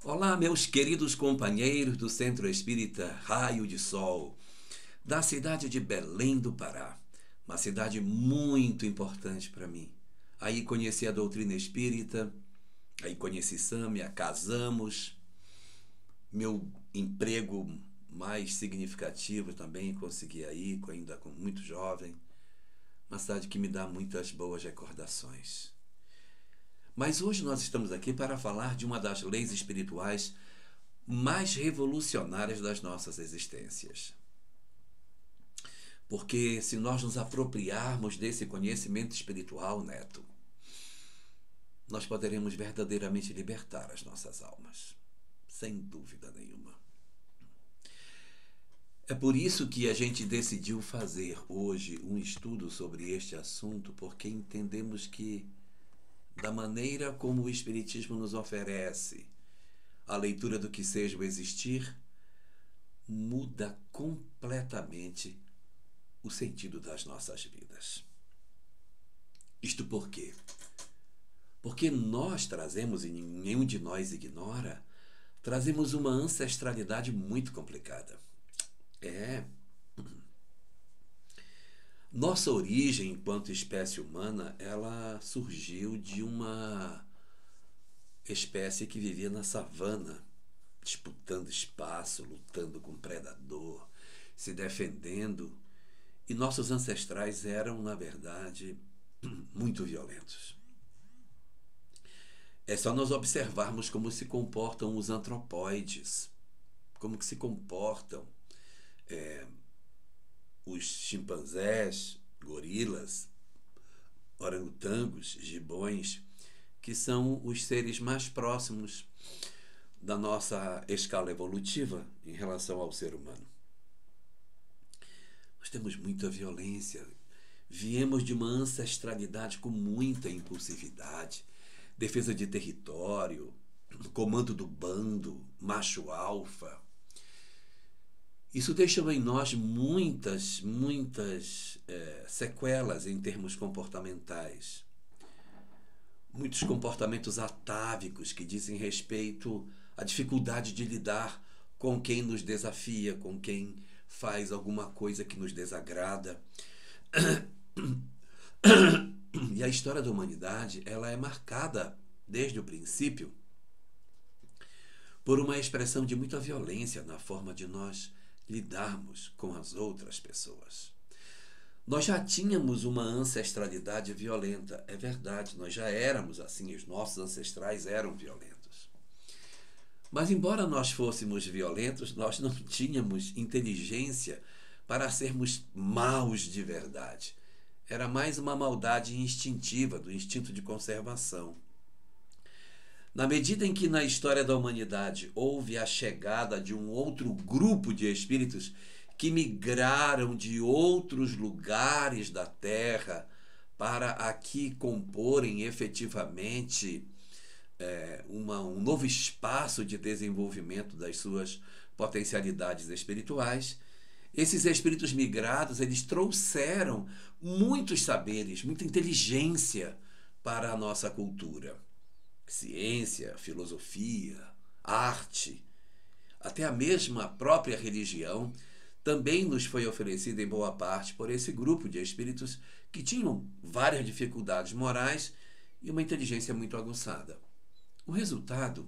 Olá, meus queridos companheiros do Centro Espírita Raio de Sol, da cidade de Belém do Pará, uma cidade muito importante para mim. Aí conheci a doutrina espírita, aí conheci Sâmia, casamos, meu emprego mais significativo também consegui aí, ainda muito jovem, uma cidade que me dá muitas boas recordações. Mas hoje nós estamos aqui para falar de uma das leis espirituais mais revolucionárias das nossas existências. Porque se nós nos apropriarmos desse conhecimento espiritual, Neto, nós poderemos verdadeiramente libertar as nossas almas, sem dúvida nenhuma. É por isso que a gente decidiu fazer hoje um estudo sobre este assunto, porque entendemos que, da maneira como o Espiritismo nos oferece a leitura do que seja o existir, muda completamente o sentido das nossas vidas. Isto por quê? Porque nós trazemos, e nenhum de nós ignora, trazemos uma ancestralidade muito complicada. Nossa origem enquanto espécie humana, ela surgiu de uma espécie que vivia na savana, disputando espaço, lutando com o predador, se defendendo. E nossos ancestrais eram, na verdade, muito violentos. É só nós observarmos como se comportam os antropóides, como que se comportam os chimpanzés, gorilas, orangotangos, gibões, que são os seres mais próximos da nossa escala evolutiva em relação ao ser humano. Nós temos muita violência. Viemos de uma ancestralidade com muita impulsividade, defesa de território, comando do bando, macho alfa. Isso deixa em nós muitas sequelas em termos comportamentais. Muitos comportamentos atávicos que dizem respeito à dificuldade de lidar com quem nos desafia, com quem faz alguma coisa que nos desagrada. E a história da humanidade, ela é marcada desde o princípio por uma expressão de muita violência na forma de nós lidarmos com as outras pessoas. Nós já tínhamos uma ancestralidade violenta, é verdade, nós já éramos assim, os nossos ancestrais eram violentos. Mas embora nós fôssemos violentos, nós não tínhamos inteligência para sermos maus de verdade. Era mais uma maldade instintiva, do instinto de conservação. Na medida em que na história da humanidade houve a chegada de um outro grupo de espíritos que migraram de outros lugares da Terra para aqui comporem efetivamente um novo espaço de desenvolvimento das suas potencialidades espirituais, esses espíritos migrados, eles trouxeram muitos saberes, muita inteligência para a nossa cultura. Ciência, filosofia, arte, até a mesma própria religião também nos foi oferecida em boa parte por esse grupo de espíritos que tinham várias dificuldades morais e uma inteligência muito aguçada. O resultado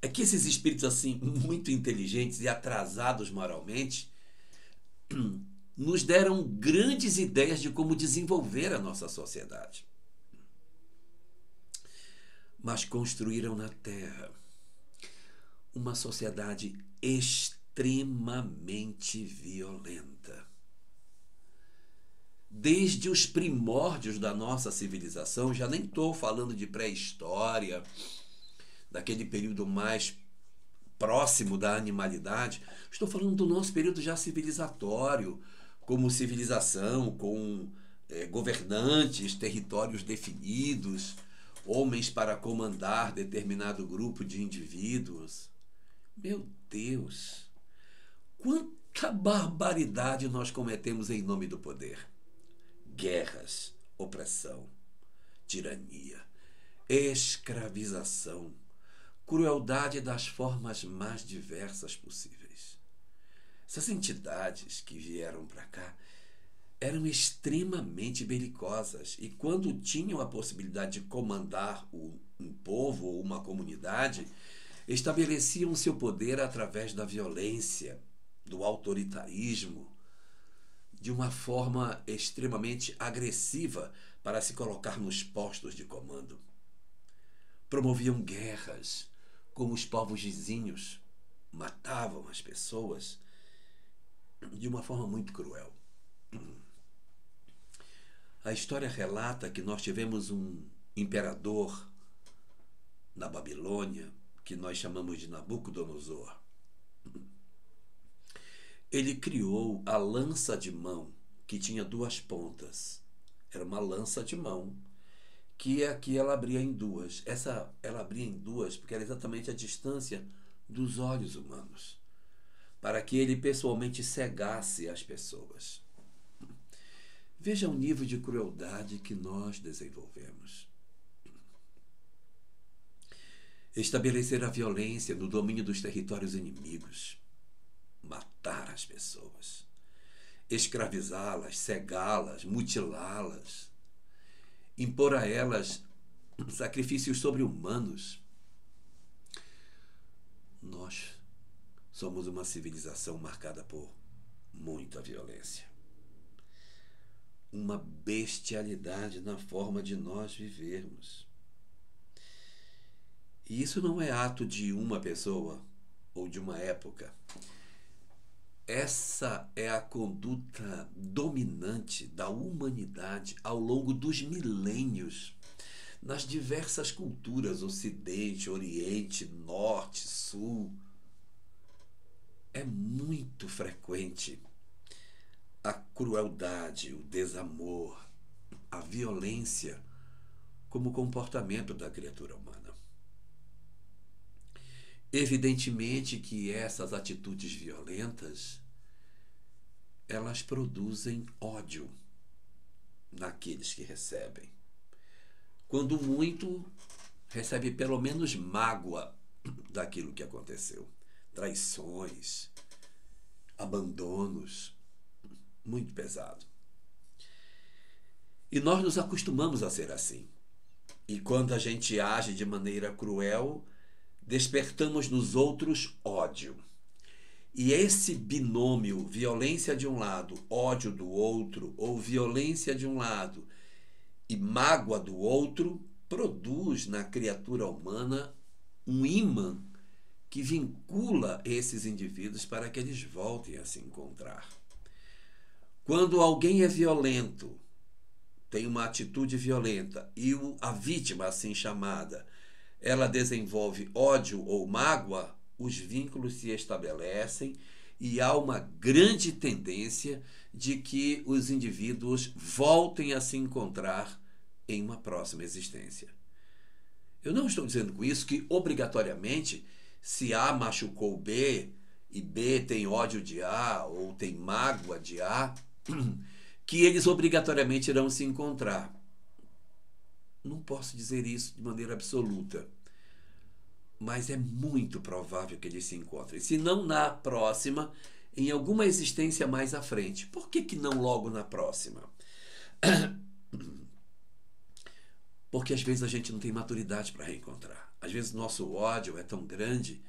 é que esses espíritos assim muito inteligentes e atrasados moralmente nos deram grandes ideias de como desenvolver a nossa sociedade. Mas construíram na Terra uma sociedade extremamente violenta. Desde os primórdios da nossa civilização, já nem estou falando de pré-história, daquele período mais próximo da animalidade, estou falando do nosso período já civilizatório, como civilização, com governantes, territórios definidos, homens para comandar determinado grupo de indivíduos. Meu Deus, quanta barbaridade nós cometemos em nome do poder. Guerras, opressão, tirania, escravização, crueldade das formas mais diversas possíveis. Essas entidades que vieram para cá eram extremamente belicosas e, quando tinham a possibilidade de comandar um povo ou uma comunidade, estabeleciam seu poder através da violência, do autoritarismo, de uma forma extremamente agressiva para se colocar nos postos de comando. Promoviam guerras com os povos vizinhos, matavam as pessoas de uma forma muito cruel. A história relata que nós tivemos um imperador na Babilônia, que nós chamamos de Nabucodonosor. Ele criou a lança de mão, que tinha duas pontas. Era uma lança de mão, que aqui ela abria em duas. Ela abria em duas porque era exatamente a distância dos olhos humanos, para que ele pessoalmente cegasse as pessoas. Veja o nível de crueldade que nós desenvolvemos. Estabelecer a violência no domínio dos territórios inimigos, matar as pessoas, escravizá-las, cegá-las, mutilá-las, impor a elas sacrifícios sobre-humanos. Nós somos uma civilização marcada por muita violência. Uma bestialidade na forma de nós vivermos. E isso não é ato de uma pessoa ou de uma época. Essa é a conduta dominante da humanidade ao longo dos milênios, nas diversas culturas, Ocidente, Oriente, Norte, Sul. É muito frequente a crueldade, o desamor, a violência como comportamento da criatura humana. Evidentemente que essas atitudes violentas, elas produzem ódio naqueles que recebem. Quando muito, recebe pelo menos mágoa daquilo que aconteceu. Traições, abandonos, muito pesado. E nós nos acostumamos a ser assim. E quando a gente age de maneira cruel, despertamos nos outros ódio. E esse binômio, violência de um lado, ódio do outro, ou violência de um lado e mágoa do outro, produz na criatura humana um ímã que vincula esses indivíduos para que eles voltem a se encontrar. Quando alguém é violento, tem uma atitude violenta, e a vítima, assim chamada, ela desenvolve ódio ou mágoa, os vínculos se estabelecem e há uma grande tendência de que os indivíduos voltem a se encontrar em uma próxima existência. Eu não estou dizendo com isso que, obrigatoriamente, se A machucou B e B tem ódio de A ou tem mágoa de A, que eles obrigatoriamente irão se encontrar. Não posso dizer isso de maneira absoluta, mas é muito provável que eles se encontrem. Se não na próxima, em alguma existência mais à frente. Por que não logo na próxima? Porque às vezes a gente não tem maturidade para reencontrar. Às vezes nosso ódio é tão grande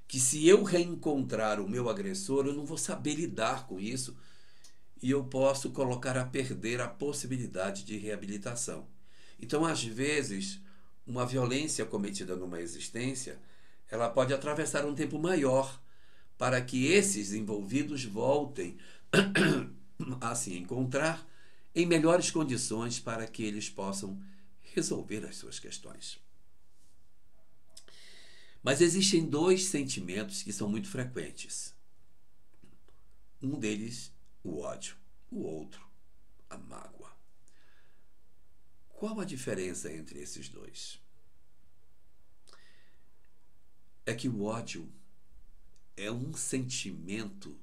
que, se eu reencontrar o meu agressor, eu não vou saber lidar com isso e eu posso colocar a perder a possibilidade de reabilitação. Então, às vezes, uma violência cometida numa existência, ela pode atravessar um tempo maior para que esses envolvidos voltem a se encontrar em melhores condições para que eles possam resolver as suas questões. Mas existem dois sentimentos que são muito frequentes. Um deles, o ódio. O outro, a mágoa. Qual a diferença entre esses dois? É que o ódio é um sentimento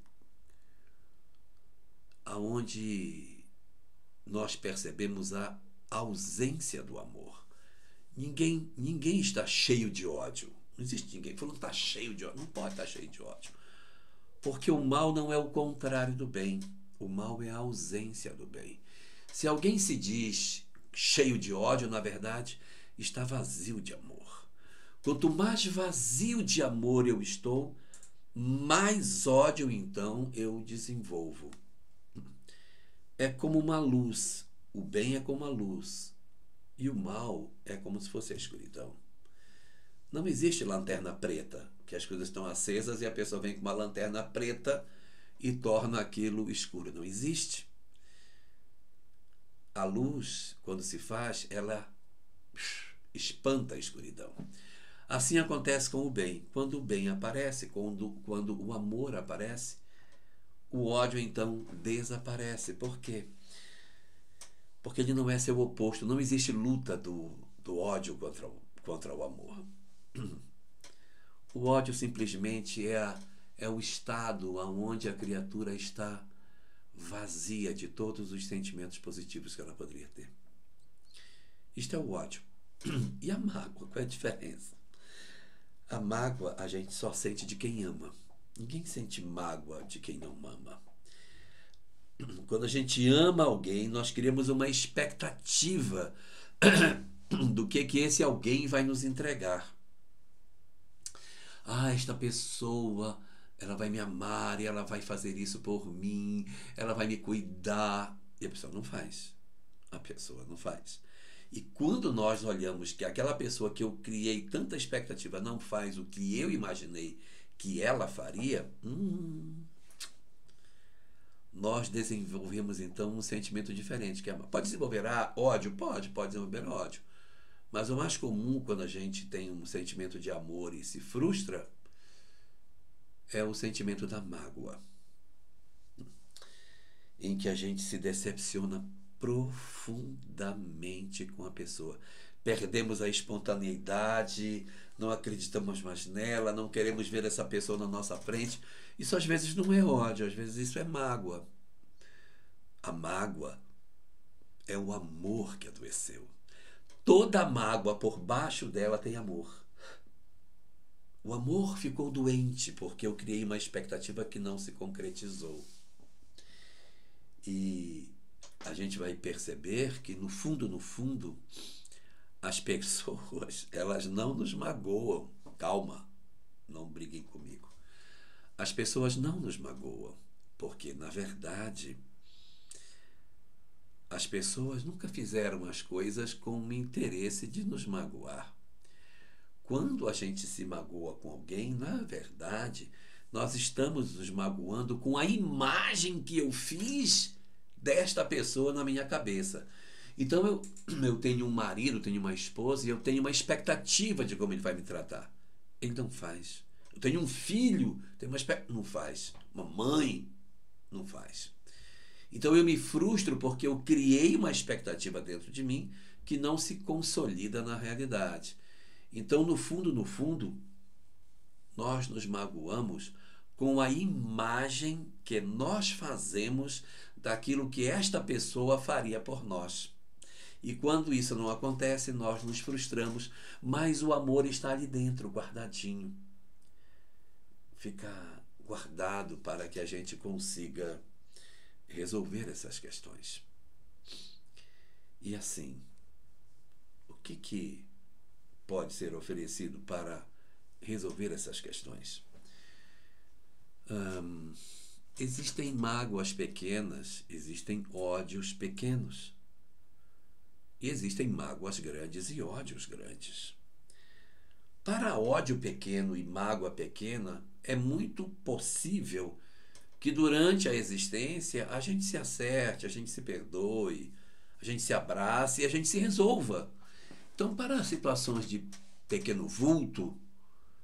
aonde nós percebemos a ausência do amor. Ninguém está cheio de ódio. Não existe ninguém. Fulano está cheio de ódio. Não pode estar cheio de ódio. Porque o mal não é o contrário do bem. O mal é a ausência do bem. Se alguém se diz cheio de ódio, na verdade, está vazio de amor. Quanto mais vazio de amor eu estou, mais ódio então eu desenvolvo. É como uma luz. O bem é como a luz. E o mal é como se fosse a escuridão. Não existe lanterna preta, que as coisas estão acesas e a pessoa vem com uma lanterna preta e torna aquilo escuro. Não existe. A luz, quando se faz, ela espanta a escuridão. Assim acontece com o bem. Quando o bem aparece, quando o amor aparece, o ódio então desaparece. Por quê? Porque ele não é seu oposto. Não existe luta do ódio contra o amor. O ódio simplesmente é o estado onde a criatura está vazia de todos os sentimentos positivos que ela poderia ter. Isto é o ódio. E a mágoa, qual é a diferença? A mágoa a gente só sente de quem ama. Ninguém sente mágoa de quem não ama. Quando a gente ama alguém, nós criamos uma expectativa do que esse alguém vai nos entregar. Esta pessoa, ela vai me amar e ela vai fazer isso por mim, ela vai me cuidar. E a pessoa não faz. A pessoa não faz. E quando nós olhamos que aquela pessoa que eu criei tanta expectativa não faz o que eu imaginei que ela faria, nós desenvolvemos então um sentimento diferente. Que é, pode desenvolver ódio? Pode desenvolver ódio. Mas o mais comum quando a gente tem um sentimento de amor e se frustra é o sentimento da mágoa, em que a gente se decepciona profundamente com a pessoa. Perdemos a espontaneidade, não acreditamos mais nela, não queremos ver essa pessoa na nossa frente. Isso às vezes não é ódio, às vezes isso é mágoa. A mágoa é o amor que adoeceu. Toda mágoa por baixo dela tem amor. O amor ficou doente porque eu criei uma expectativa que não se concretizou. E a gente vai perceber que no fundo, as pessoas, elas não nos magoam. Calma, não briguem comigo. As pessoas não nos magoam, porque, na verdade, as pessoas nunca fizeram as coisas com o interesse de nos magoar. Quando a gente se magoa com alguém, na verdade, nós estamos nos magoando com a imagem que eu fiz desta pessoa na minha cabeça. Então eu tenho um marido, tenho uma esposa e eu tenho uma expectativa de como ele vai me tratar. Ele não faz. Eu tenho um filho, tenho uma expectativa, não faz. Uma mãe, não faz. Então eu me frustro porque eu criei uma expectativa dentro de mim que não se consolida na realidade. Então, no fundo, nós nos magoamos com a imagem que nós fazemos daquilo que esta pessoa faria por nós. E quando isso não acontece, nós nos frustramos, mas o amor está ali dentro, guardadinho. Fica guardado para que a gente consiga resolver essas questões. E assim, o que pode ser oferecido para resolver essas questões? Existem mágoas pequenas, existem ódios pequenos. E existem mágoas grandes e ódios grandes. Para ódio pequeno e mágoa pequena, é muito possível que durante a existência a gente se acerte, a gente se perdoe, a gente se abrace e a gente se resolva. Então, para situações de pequeno vulto,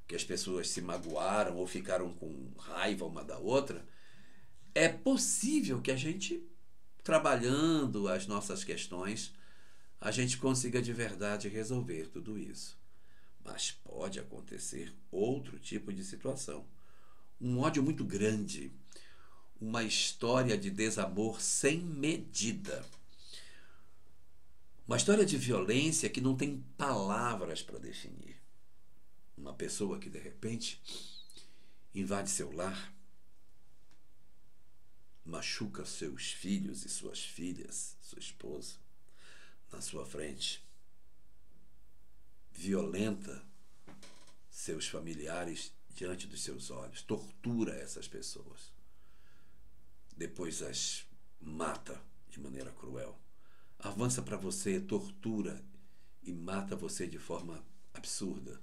que as pessoas se magoaram ou ficaram com raiva uma da outra, é possível que a gente, trabalhando as nossas questões, a gente consiga de verdade resolver tudo isso. Mas pode acontecer outro tipo de situação. Um ódio muito grande, uma história de desamor sem medida. Uma história de violência que não tem palavras para definir. uma pessoa que de repente invade seu lar, machuca seus filhos e suas filhas, sua esposa, na sua frente, violenta seus familiares diante dos seus olhos, tortura essas pessoas, depois as mata de maneira cruel, avança para você, tortura e mata você de forma absurda,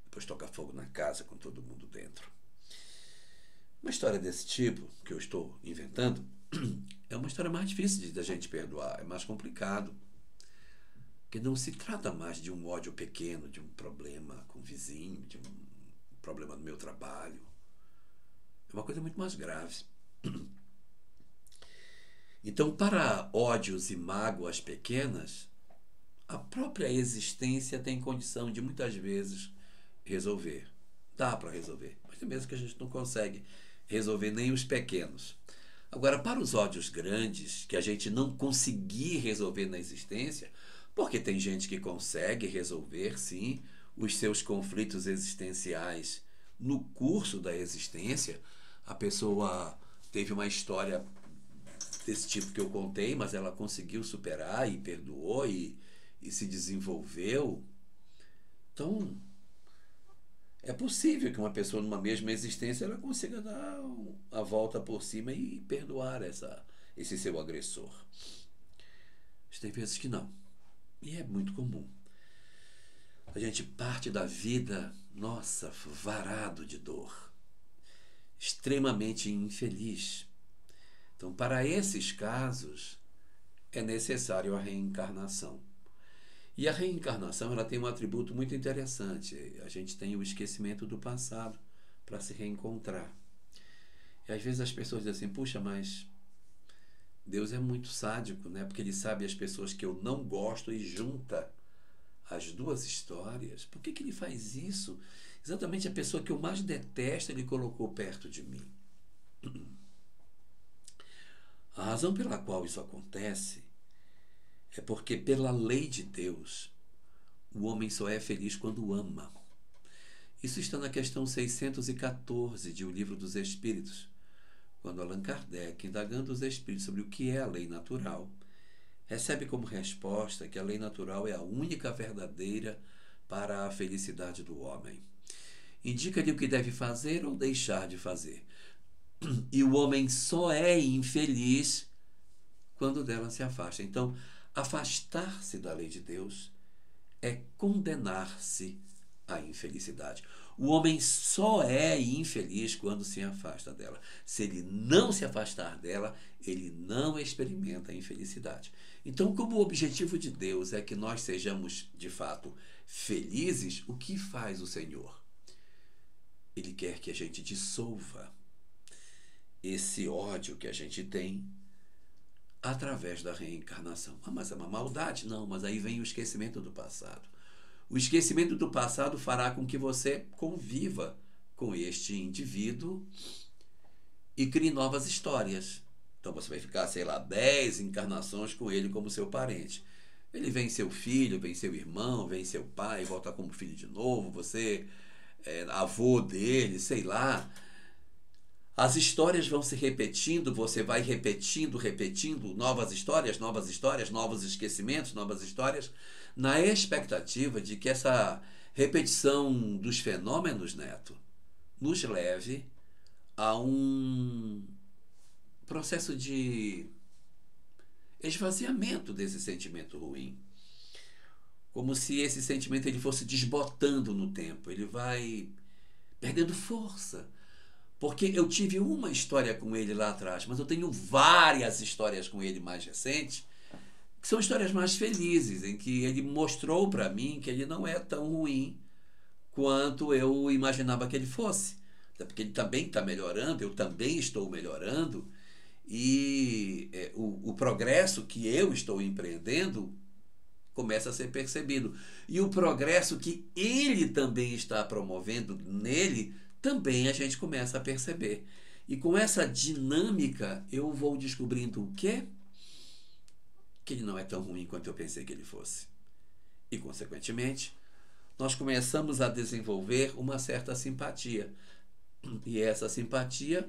depois toca fogo na casa com todo mundo dentro. Uma história desse tipo, que eu estou inventando, é uma história mais difícil da gente perdoar, é mais complicado. Porque não se trata mais de um ódio pequeno, de um problema com o vizinho, de um problema no meu trabalho. É uma coisa muito mais grave. Então, para ódios e mágoas pequenas, a própria existência tem condição de, muitas vezes, resolver. Dá para resolver, mas tem mesmo que a gente não consegue resolver nem os pequenos. Agora, para os ódios grandes, que a gente não conseguir resolver na existência, porque tem gente que consegue resolver, sim, os seus conflitos existenciais no curso da existência. A pessoa teve uma história desse tipo que eu contei, mas ela conseguiu superar e perdoou e se desenvolveu. Então, é possível que uma pessoa numa mesma existência ela consiga dar a volta por cima e perdoar esse seu agressor. Mas tem vezes que não. E é muito comum. A gente parte da vida, nossa, varado de dor, extremamente infeliz. Então, para esses casos, é necessário a reencarnação. E a reencarnação ela tem um atributo muito interessante. A gente tem o esquecimento do passado para se reencontrar. E às vezes as pessoas dizem assim, puxa, mas Deus é muito sádico, né? Porque ele sabe as pessoas que eu não gosto e junta as duas histórias. Por que ele faz isso? Exatamente a pessoa que eu mais detesto ele colocou perto de mim. A razão pela qual isso acontece é porque, pela lei de Deus, o homem só é feliz quando ama. Isso está na questão 614 de O Livro dos Espíritos, quando Allan Kardec, indagando os espíritos sobre o que é a lei natural, recebe como resposta que a lei natural é a única verdadeira para a felicidade do homem. Indica-lhe o que deve fazer ou deixar de fazer. E o homem só é infeliz quando dela se afasta. Então, afastar-se da lei de Deus é condenar-se à infelicidade. O homem só é infeliz quando se afasta dela. Se ele não se afastar dela, ele não experimenta a infelicidade. Então, como o objetivo de Deus é que nós sejamos, de fato, felizes, o que faz o Senhor? Ele quer que a gente dissolva esse ódio que a gente tem através da reencarnação. Ah, mas é uma maldade? Não, mas aí vem o esquecimento do passado. O esquecimento do passado fará com que você conviva com este indivíduo e crie novas histórias. Então você vai ficar, sei lá, 10 encarnações com ele como seu parente. Ele vem seu filho, vem seu irmão, vem seu pai, volta como filho de novo, você é avô dele, sei lá. As histórias vão se repetindo, você vai repetindo, novos esquecimentos, novas histórias, na expectativa de que essa repetição dos fenômenos, Neto, nos leve a um processo de esvaziamento desse sentimento ruim. Como se esse sentimento ele fosse desbotando no tempo, ele vai perdendo força. Porque eu tive uma história com ele lá atrás, mas eu tenho várias histórias com ele mais recentes, que são histórias mais felizes, em que ele mostrou para mim que ele não é tão ruim quanto eu imaginava que ele fosse. Até porque ele também está melhorando, eu também estou melhorando, e o progresso que eu estou empreendendo começa a ser percebido. E o progresso que ele também está promovendo nele, também a gente começa a perceber. E com essa dinâmica, eu vou descobrindo o quê? Que ele não é tão ruim quanto eu pensei que ele fosse. E, consequentemente, nós começamos a desenvolver uma certa simpatia. E essa simpatia,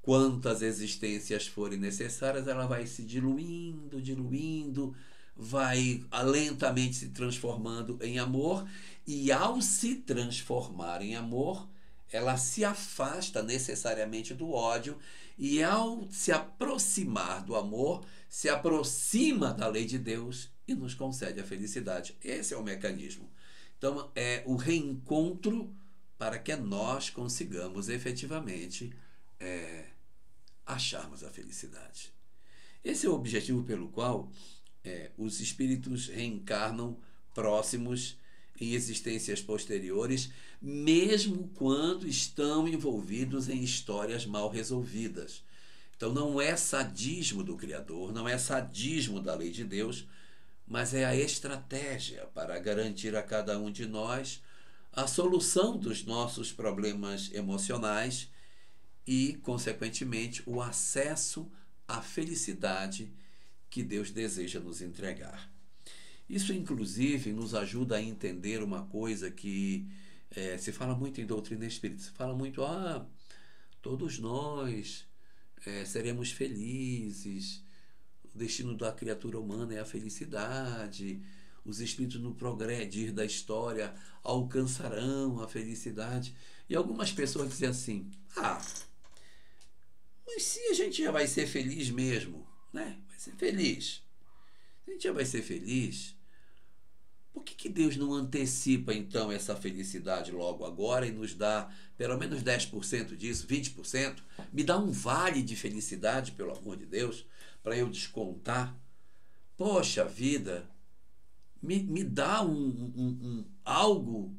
quantas existências forem necessárias, ela vai se diluindo, diluindo, vai lentamente se transformando em amor, e ao se transformar em amor, ela se afasta necessariamente do ódio, e ao se aproximar do amor, se aproxima da lei de Deus e nos concede a felicidade. Esse é o mecanismo. Então, é o reencontro para que nós consigamos efetivamente acharmos a felicidade. Esse é o objetivo pelo qual os espíritos reencarnam próximos em existências posteriores, mesmo quando estão envolvidos em histórias mal resolvidas. Então não é sadismo do Criador, não é sadismo da lei de Deus, mas é a estratégia para garantir a cada um de nós a solução dos nossos problemas emocionais e, consequentemente, o acesso à felicidade que Deus deseja nos entregar. Isso, inclusive, nos ajuda a entender uma coisa que se fala muito em doutrina espírita. Se fala muito, todos nós seremos felizes, o destino da criatura humana é a felicidade, os espíritos no progredir da história alcançarão a felicidade. E algumas pessoas dizem assim, mas se a gente já vai ser feliz mesmo, né? Vai ser feliz. Se a gente já vai ser feliz, por que Deus não antecipa então essa felicidade logo agora e nos dá pelo menos 10% disso, 20%? Me dá um vale de felicidade, pelo amor de Deus, para eu descontar. Poxa vida, me dá algo.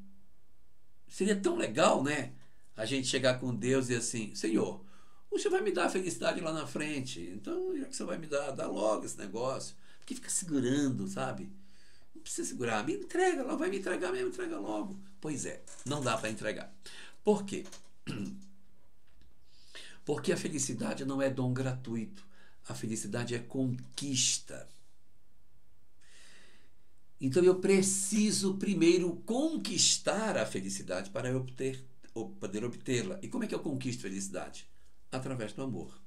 Seria tão legal, né? A gente chegar com Deus e assim, Senhor, o Senhor vai me dar a felicidade lá na frente. Então, já que você vai me dar, dá logo esse negócio. Porque fica segurando, sabe? Não precisa segurar. Me entrega, ela vai me entregar mesmo, entrega logo. Pois é, não dá para entregar. Por quê? Porque a felicidade não é dom gratuito. A felicidade é conquista. Então eu preciso primeiro conquistar a felicidade para eu poder obtê-la. E como é que eu conquisto felicidade? Através do amor.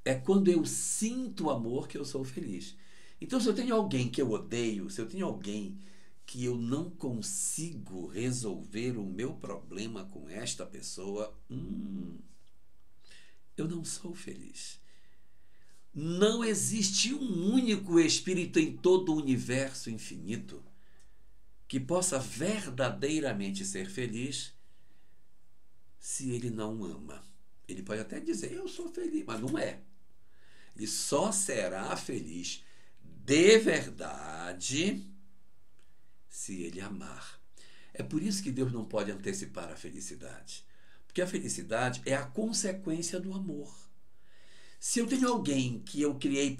É quando eu sinto amor que eu sou feliz. Então, se eu tenho alguém que eu odeio, se eu tenho alguém que eu não consigo resolver o meu problema com esta pessoa, eu não sou feliz. Não existe um único espírito em todo o universo infinito que possa verdadeiramente ser feliz se ele não ama. Ele pode até dizer, eu sou feliz, mas não é. Ele só será feliz de verdade se ele amar. É por isso que Deus não pode antecipar a felicidade. Porque a felicidade é a consequência do amor. Se eu tenho alguém que eu criei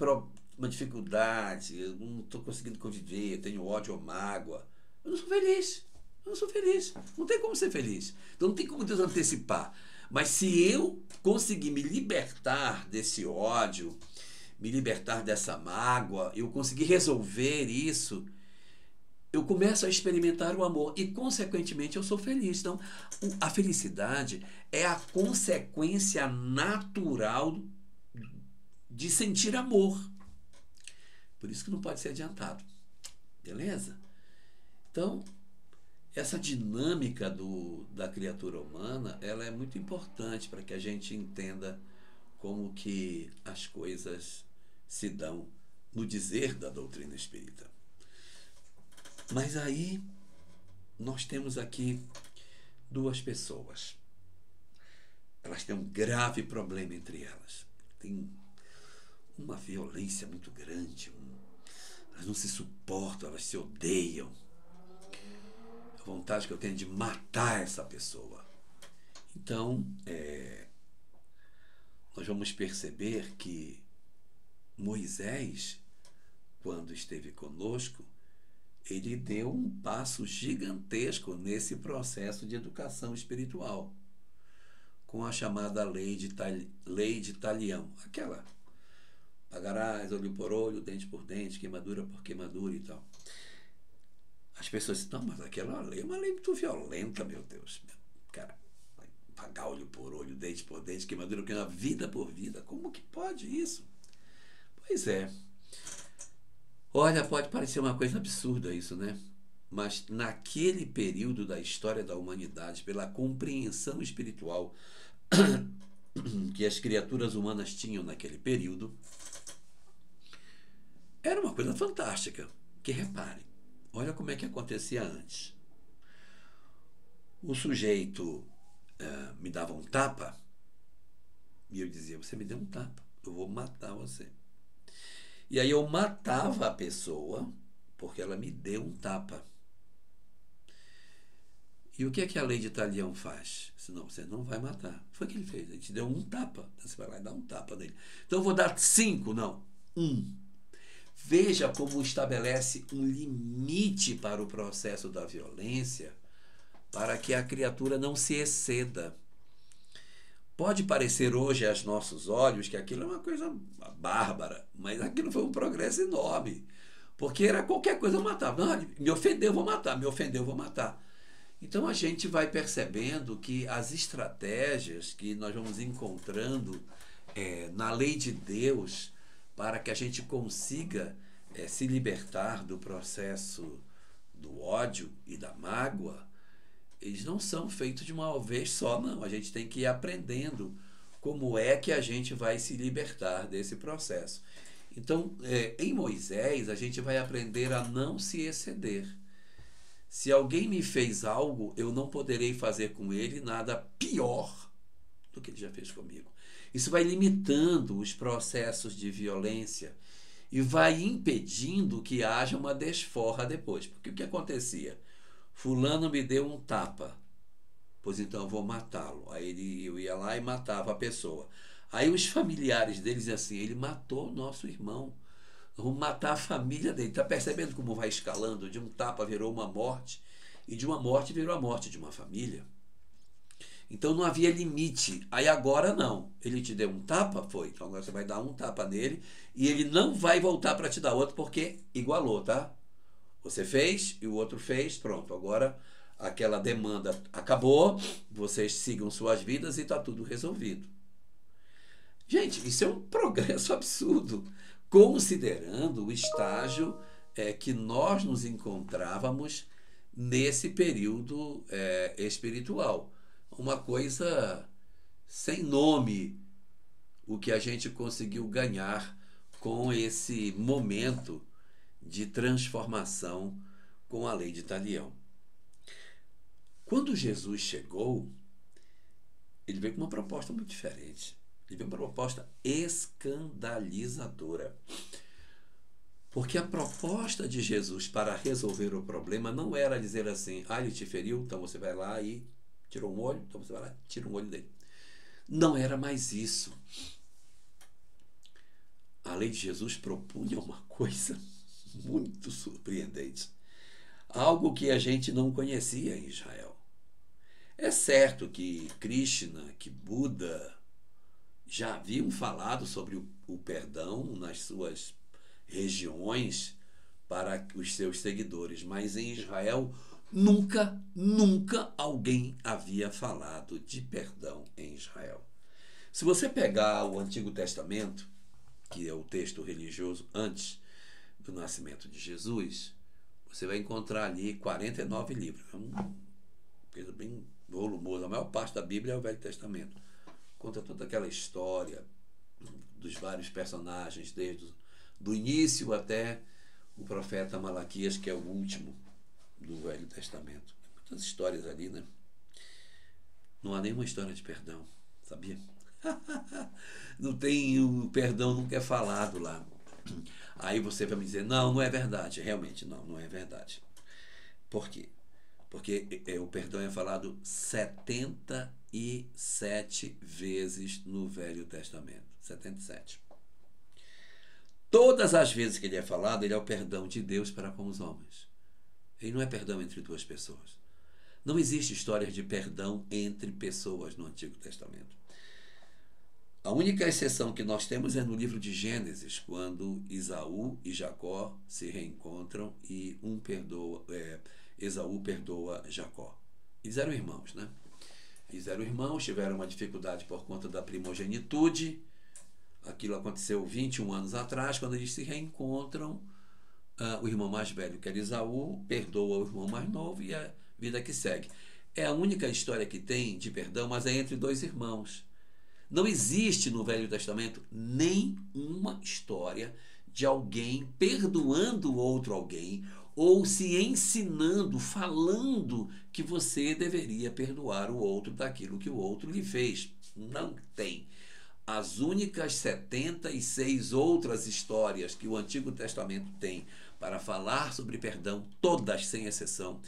uma dificuldade, eu não estou conseguindo conviver, eu tenho ódio ou mágoa, eu não sou feliz. Eu não sou feliz. Não tem como ser feliz. Então não tem como Deus antecipar. Mas se eu conseguir me libertar desse ódio, me libertar dessa mágoa, eu conseguir resolver isso, eu começo a experimentar o amor e, consequentemente, eu sou feliz. Então, a felicidade é a consequência natural de sentir amor. Por isso que não pode ser adiantado. Beleza? Então, essa dinâmica da criatura humana, ela é muito importante para que a gente entenda como que as coisas se dão no dizer da doutrina espírita. Mas aí nós temos aqui duas pessoas. Elas têm um grave problema entre elas. Tem uma violência muito grande. Elas não se suportam, elas se odeiam. A vontade que eu tenho de matar essa pessoa. Então, nós vamos perceber que Moisés, quando esteve conosco, ele deu um passo gigantesco nesse processo de educação espiritual, com a chamada lei de Talião, aquela pagarás olho por olho, dente por dente, queimadura por queimadura e tal. As pessoas dizem, não, mas aquela lei é uma lei muito violenta, meu Deus. Cara, vai pagar olho por olho, dente por dente, queimadura por queimadura, vida por vida. Como que pode isso? Pois é. Olha, pode parecer uma coisa absurda isso, né? Mas naquele período da história da humanidade, pela compreensão espiritual que as criaturas humanas tinham naquele período, era uma coisa fantástica. Que repare, olha como é que acontecia antes. O sujeito me dava um tapa e eu dizia, você me deu um tapa, eu vou matar você. E aí eu matava a pessoa porque ela me deu um tapa. E o que é que a lei de Talião faz? Senão você não vai matar. Foi o que ele fez. Ele te deu um tapa. Então você vai lá e dá um tapa nele. Então eu vou dar 5, não. 1. Veja como estabelece um limite para o processo da violência, para que a criatura não se exceda. Pode parecer hoje aos nossos olhos que aquilo é uma coisa bárbara, mas aquilo foi um progresso enorme. Porque era qualquer coisa eu matava. Não, me ofendeu, eu vou matar. Me ofendeu, eu vou matar. Então a gente vai percebendo que as estratégias que nós vamos encontrando na lei de Deus para que a gente consiga se libertar do processo do ódio e da mágoa, eles não são feitos de uma vez só, não. A gente tem que ir aprendendo como é que a gente vai se libertar desse processo. Então, em Moisés, a gente vai aprender a não se exceder. Se alguém me fez algo, eu não poderei fazer com ele nada pior do que ele já fez comigo. Isso vai limitando os processos de violência e vai impedindo que haja uma desforra depois. Porque o que acontecia? Fulano me deu um tapa, pois então eu vou matá-lo. Aí eu ia lá e matava a pessoa. Aí os familiares deles diziam assim, ele matou o nosso irmão. Vamos matar a família dele. Está percebendo como vai escalando? De um tapa virou uma morte, e de uma morte virou a morte de uma família. Então não havia limite. Aí agora não. Ele te deu um tapa? Foi. Então agora você vai dar um tapa nele, e ele não vai voltar para te dar outro, porque igualou, tá? Você fez e o outro fez, pronto. Agora aquela demanda acabou, vocês sigam suas vidas e está tudo resolvido. Gente, isso é um progresso absurdo, considerando o estágio que nós nos encontrávamos nesse período espiritual. Uma coisa sem nome, o que a gente conseguiu ganhar com esse momento de transformação com a lei de Talião. Quando Jesus chegou, ele veio com uma proposta muito diferente. Ele veio com uma proposta escandalizadora. Porque a proposta de Jesus para resolver o problema não era dizer assim, ele te feriu, então você vai lá e tirou um olho, então você vai lá e tira um olho dele. Não era mais isso. A lei de Jesus propunha uma coisa muito surpreendente. Algo que a gente não conhecia em Israel. É certo que Krishna, que Buda, já haviam falado sobre o perdão nas suas regiões para os seus seguidores, mas em Israel nunca alguém havia falado de perdão em Israel. Se você pegar o Antigo Testamento, que é o texto religioso antes do nascimento de Jesus, você vai encontrar ali 49 livros. É uma coisa bem volumosa. A maior parte da Bíblia é o Velho Testamento. Conta toda aquela história dos vários personagens, desde do início até o profeta Malaquias, que é o último do Velho Testamento. Muitas histórias ali, né? Não há nenhuma história de perdão, sabia? Não tem, o perdão nunca é falado lá. Aí você vai me dizer, não é verdade. Realmente, não é verdade. Por quê? Porque o perdão é falado 77 vezes no Velho Testamento. 77. Todas as vezes que ele é falado, ele é o perdão de Deus para com os homens. Ele não é perdão entre duas pessoas. Não existe história de perdão entre pessoas no Antigo Testamento. A única exceção que nós temos é no livro de Gênesis, quando Esaú e Jacó se reencontram e Esaú perdoa Jacó. Eles eram irmãos, né? Eles eram irmãos, tiveram uma dificuldade por conta da primogenitude. Aquilo aconteceu 21 anos atrás, quando eles se reencontram. O irmão mais velho, que era Esaú, perdoa o irmão mais novo e a vida que segue. É a única história que tem de perdão, mas é entre dois irmãos. Não existe no Velho Testamento nenhuma história de alguém perdoando outro alguém ou se ensinando, falando que você deveria perdoar o outro daquilo que o outro lhe fez. Não tem. As únicas 76 outras histórias que o Antigo Testamento tem para falar sobre perdão, todas sem exceção,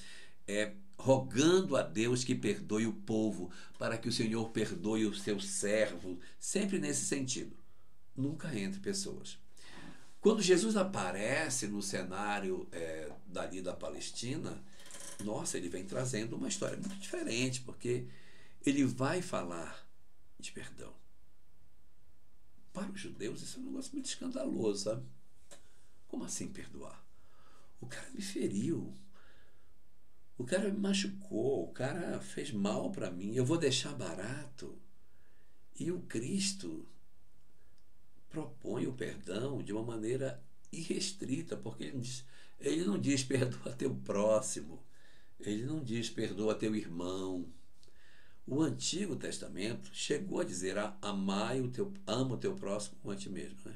é rogando a Deus que perdoe o povo, para que o Senhor perdoe o seu servo, sempre nesse sentido, nunca entre pessoas. Quando Jesus aparece no cenário dali da Palestina, nossa, ele vem trazendo uma história muito diferente, porque ele vai falar de perdão. Para os judeus isso é um negócio muito escandaloso, sabe? Como assim perdoar? O cara me feriu, o cara me machucou, o cara fez mal para mim, eu vou deixar barato? E o Cristo propõe o perdão de uma maneira irrestrita, porque ele não diz perdoa teu próximo, ele não diz perdoa teu irmão. O Antigo Testamento chegou a dizer ama o teu próximo como a ti mesmo, né?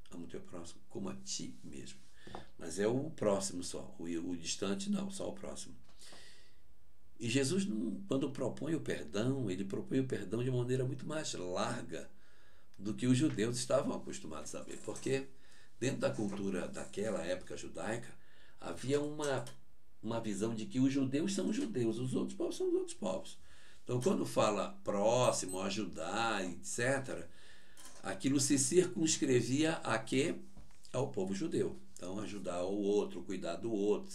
Ama o teu próximo como a ti mesmo. Mas é o próximo só, o distante não, só o próximo. E Jesus, quando propõe o perdão, ele propõe o perdão de uma maneira muito mais larga do que os judeus estavam acostumados a ver, porque dentro da cultura daquela época judaica havia uma visão de que os judeus são os judeus, os outros povos são os outros povos. Então, quando fala próximo, ajudar, etc., aquilo se circunscrevia a quê? Ao povo judeu. Então, ajudar o outro, cuidar do outro.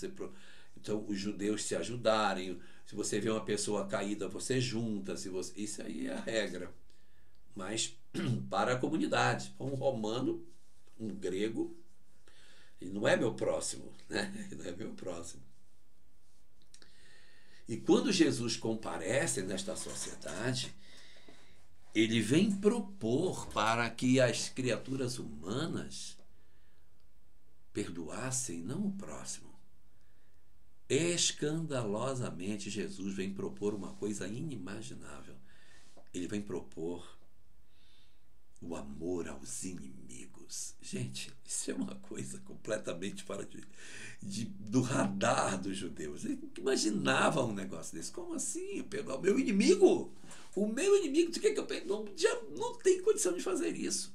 Então, os judeus se ajudarem. Se você vê uma pessoa caída, você junta. Isso aí é a regra. Mas para a comunidade. Um romano, um grego, ele não é meu próximo, né? Ele não é meu próximo. E quando Jesus comparece nesta sociedade, ele vem propor para que as criaturas humanas perdoassem não o próximo. Escandalosamente, Jesus vem propor uma coisa inimaginável. Ele vem propor o amor aos inimigos. Gente, isso é uma coisa completamente fora do radar dos judeus. Eles imaginavam um negócio desse. Como assim? Perdoar o meu inimigo? O meu inimigo, de que eu perdoo? Já não tem condição de fazer isso.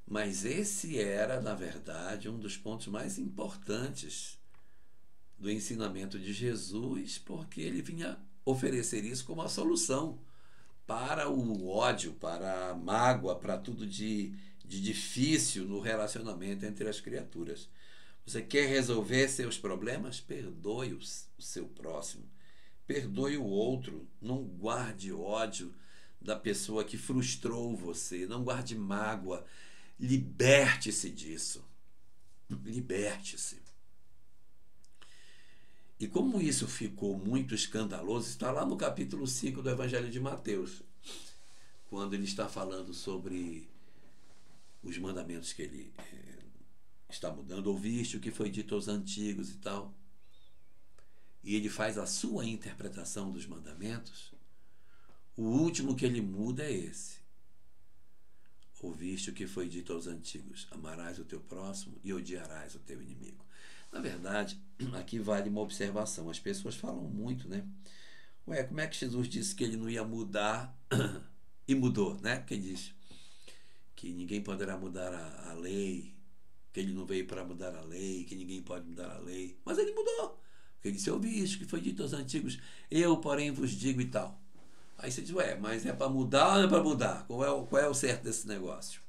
Mas esse era, na verdade, um dos pontos mais importantes do ensinamento de Jesus, porque ele vinha oferecer isso como a solução para o ódio, para a mágoa, para tudo de difícil no relacionamento entre as criaturas. Você quer resolver seus problemas? Perdoe o seu próximo. Perdoe o outro. Não guarde ódio da pessoa que frustrou você. Não guarde mágoa. Liberte-se disso. Liberte-se. E como isso ficou muito escandaloso, está lá no capítulo 5 do Evangelho de Mateus, quando ele está falando sobre os mandamentos que ele está mudando. Ouviste o que foi dito aos antigos e tal. E ele faz a sua interpretação dos mandamentos. O último que ele muda é esse. Ouviste o que foi dito aos antigos: amarás o teu próximo e odiarás o teu inimigo. Na verdade, aqui vale uma observação. As pessoas falam muito, né? Ué, como é que Jesus disse que ele não ia mudar e mudou, né? Porque ele diz que ninguém poderá mudar a lei, que ele não veio para mudar a lei, que ninguém pode mudar a lei. Mas ele mudou. Porque ele disse: ouviste o que foi dito aos antigos, eu, porém, vos digo e tal. Aí você diz: ué, mas é para mudar ou não é para mudar? Qual é o certo desse negócio?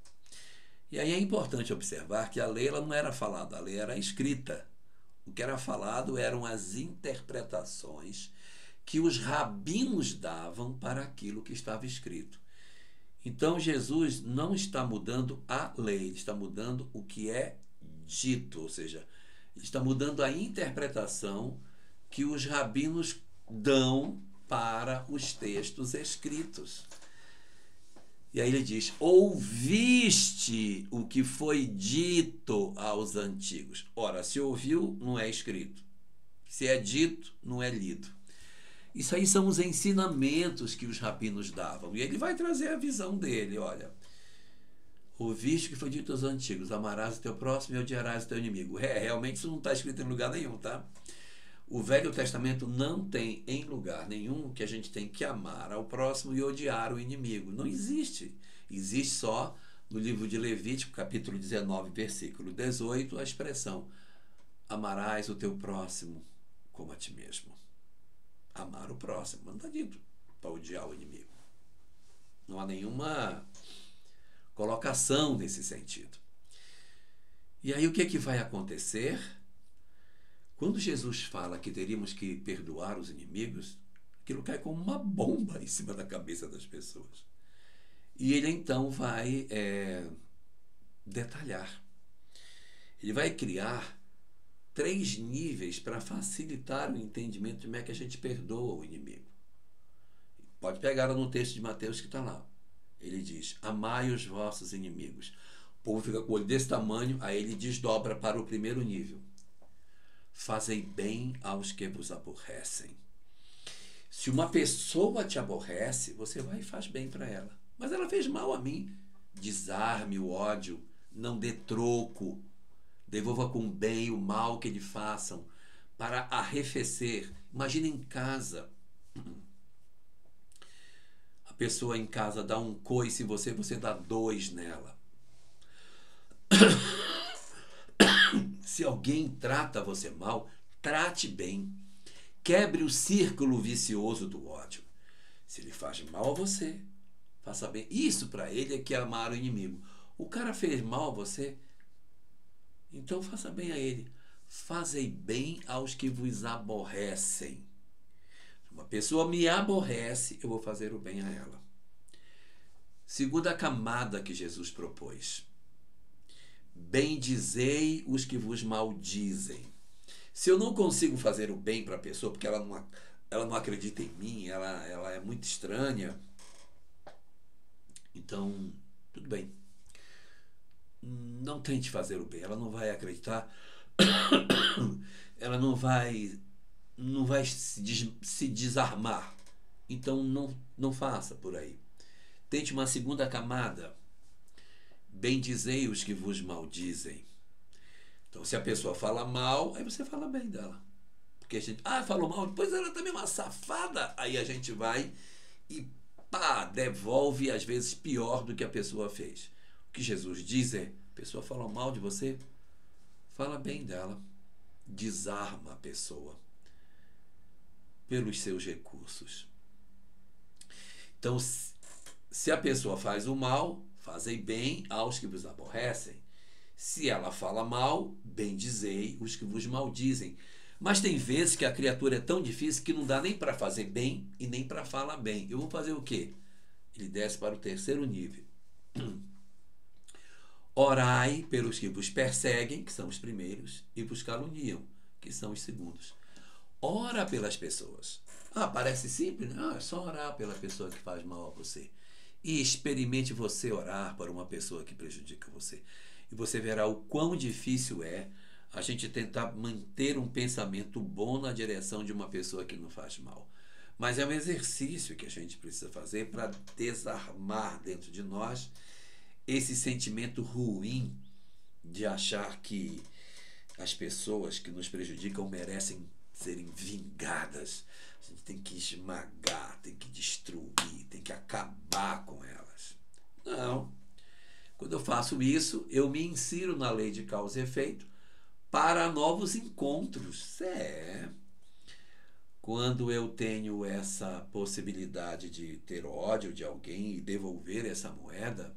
E aí é importante observar que a lei ela não era falada, a lei era escrita. O que era falado eram as interpretações que os rabinos davam para aquilo que estava escrito. Então Jesus não está mudando a lei, ele está mudando o que é dito, ou seja, ele está mudando a interpretação que os rabinos dão para os textos escritos. E aí ele diz: ouviste o que foi dito aos antigos. Ora, se ouviu, não é escrito. Se é dito, não é lido. Isso aí são os ensinamentos que os rabinos davam. E ele vai trazer a visão dele. Olha, ouviste o que foi dito aos antigos: amarás o teu próximo e odiarás o teu inimigo. Realmente isso não está escrito em lugar nenhum, tá? O Velho Testamento não tem em lugar nenhum que a gente tem que amar ao próximo e odiar o inimigo. Não existe. Existe só no livro de Levítico, capítulo 19, versículo 18, a expressão: amarás o teu próximo como a ti mesmo. Amar o próximo, não está dito para odiar o inimigo. Não há nenhuma colocação nesse sentido. E aí o que é que vai acontecer? Quando Jesus fala que teríamos que perdoar os inimigos, aquilo cai como uma bomba em cima da cabeça das pessoas. E ele então vai detalhar. Ele vai criar 3 níveis para facilitar o entendimento de como é que a gente perdoa o inimigo. Pode pegar no texto de Mateus que está lá. Ele diz: amai os vossos inimigos. O povo fica com o olho desse tamanho, aí ele desdobra para o primeiro nível: fazei bem aos que vos aborrecem. Se uma pessoa te aborrece, você vai e faz bem para ela. Mas ela fez mal a mim. Desarme o ódio, não dê troco. Devolva com bem o mal que lhe façam, para arrefecer. Imagina em casa. A pessoa em casa dá um coice em você, você dá 2 nela. Se alguém trata você mal, trate bem. Quebre o círculo vicioso do ódio. Se ele faz mal a você, faça bem. Isso para ele é que é amar o inimigo. O cara fez mal a você, então faça bem a ele. Fazei bem aos que vos aborrecem. Se uma pessoa me aborrece, eu vou fazer o bem a ela. Segunda camada que Jesus propôs: bendizei os que vos maldizem. Se eu não consigo fazer o bem para a pessoa porque ela não acredita em mim, ela é muito estranha, então tudo bem. Não tente fazer o bem, ela não vai acreditar, ela não vai se desarmar. Então não faça por aí. Tente uma segunda camada: bendizei os que vos maldizem. Então, se a pessoa fala mal, aí você fala bem dela. Porque a gente, falou mal, depois ela também é uma safada. Aí a gente vai e devolve, às vezes, pior do que a pessoa fez. O que Jesus diz é: a pessoa fala mal de você, fala bem dela. Desarma a pessoa pelos seus recursos. Então, se a pessoa faz o mal, fazei bem aos que vos aborrecem. Se ela fala mal, bendizei os que vos maldizem. Mas tem vezes que a criatura é tão difícil que não dá nem para fazer bem e nem para falar bem. Eu vou fazer o quê? Ele desce para o terceiro nível. Orai pelos que vos perseguem, que são os primeiros, e vos caluniam, que são os segundos. Ora pelas pessoas. Parece simples? Não, é só orar pela pessoa que faz mal a você. E experimente você orar para uma pessoa que prejudica você. E você verá o quão difícil é a gente tentar manter um pensamento bom na direção de uma pessoa que não faz mal. Mas é um exercício que a gente precisa fazer para desarmar dentro de nós esse sentimento ruim de achar que as pessoas que nos prejudicam merecem serem vingadas. A gente tem que esmagar, tem que destruir, tem que acabar com elas. Não. Quando eu faço isso, eu me insiro na lei de causa e efeito para novos encontros. Quando eu tenho essa possibilidade de ter ódio de alguém e devolver essa moeda,